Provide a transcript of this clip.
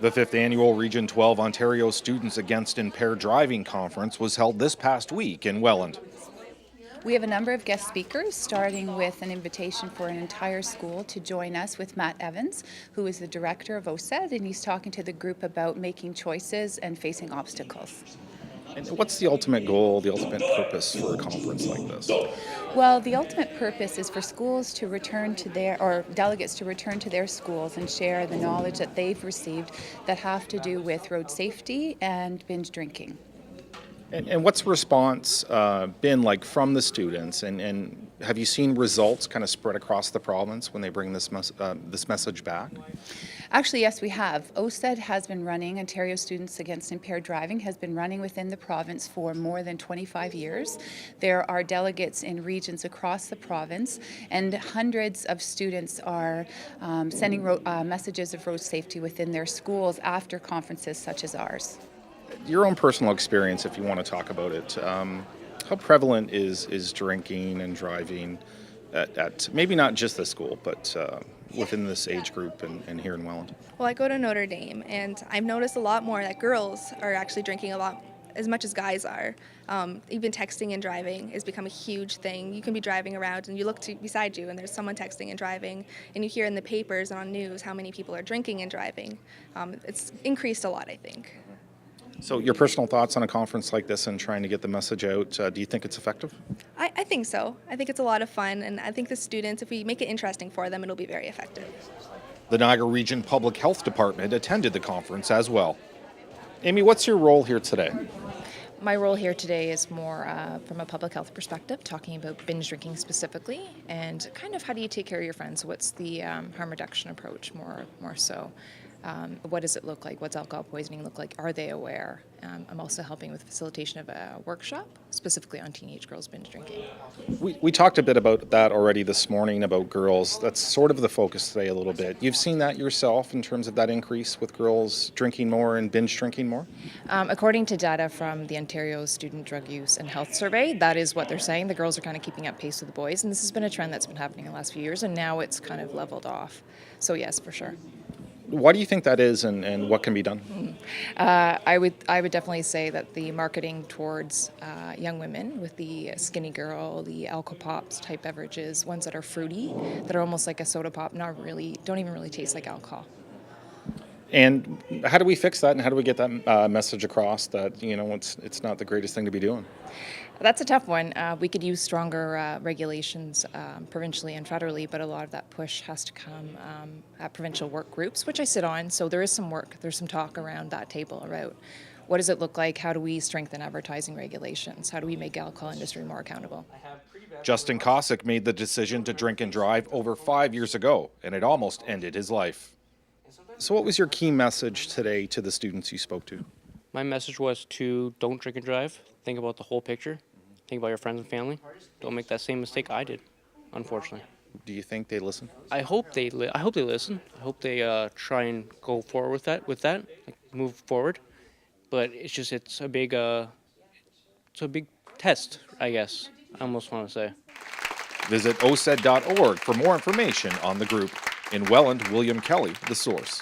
The 5th annual Region 12 Ontario Students Against Impaired Driving Conference was held this past week in Welland. We have a number of guest speakers, starting with an invitation for an entire school to join us with Matt Evans, who is the director of OSAID, and he's talking to the group about making choices and facing obstacles. And what's the ultimate goal, the ultimate purpose for a conference like this? Well, the ultimate purpose is for schools to return to or delegates to return to their schools and share the knowledge that they've received that have to do with road safety and binge drinking. And what's the response been like from the students? And have you seen results kind of spread across the province when they bring this message back? Actually, yes, we have. OSAID has been running, Ontario Students Against Impaired Driving has been running within the province for more than 25 years. There are delegates in regions across the province, and hundreds of students are sending messages of road safety within their schools after conferences such as ours. Your own personal experience, if you want to talk about it, how prevalent is drinking and driving at maybe not just the school, but within this age group and here in Welland? Well, I go to Notre Dame, and I've noticed a lot more that girls are actually drinking a lot as much as guys are. Even texting and driving has become a huge thing. You can be driving around and you look beside you and there's someone texting and driving, and you hear in the papers and on news how many people are drinking and driving. It's increased a lot, I think. So your personal thoughts on a conference like this and trying to get the message out, do you think it's effective? I think so. I think it's a lot of fun, and I think the students, if we make it interesting for them, it'll be very effective. The Niagara Region Public Health Department attended the conference as well. Amy, what's your role here today? My role here today is more from a public health perspective, talking about binge drinking specifically, and kind of how do you take care of your friends? What's the harm reduction approach more so? What does it look like? What's alcohol poisoning look like? Are they aware? I'm also helping with facilitation of a workshop specifically on teenage girls binge drinking. We talked a bit about that already this morning, about girls. That's sort of the focus today a little bit. You've seen that yourself in terms of that increase with girls drinking more and binge drinking more? According to data from the Ontario Student Drug Use and Health Survey, that is what they're saying. The girls are kind of keeping up pace with the boys, and this has been a trend that's been happening in the last few years, and now it's kind of leveled off. So yes, for sure. Why do you think that is, and what can be done? I would definitely say that the marketing towards young women with the skinny girl, the alcohol pops type beverages, ones that are fruity, that are almost like a soda pop, don't even really taste like alcohol. And how do we fix that, and how do we get that message across that it's not the greatest thing to be doing? That's a tough one. We could use stronger regulations provincially and federally, but a lot of that push has to come at provincial work groups, which I sit on. So there is some work, there's some talk around that table about what does it look like, how do we strengthen advertising regulations, how do we make the alcohol industry more accountable. Justin Cossack made the decision to drink and drive over 5 years ago, and it almost ended his life. So what was your key message today to the students you spoke to? My message was to don't drink and drive. Think about the whole picture. Think about your friends and family. Don't make that same mistake I did, unfortunately. Do you think they listen? I hope they listen. I hope they try and go forward with that, like move forward. But it's a big test, I guess. I almost want to say. Visit osaid.org for more information on the group. In Welland, William Kelly, The Source.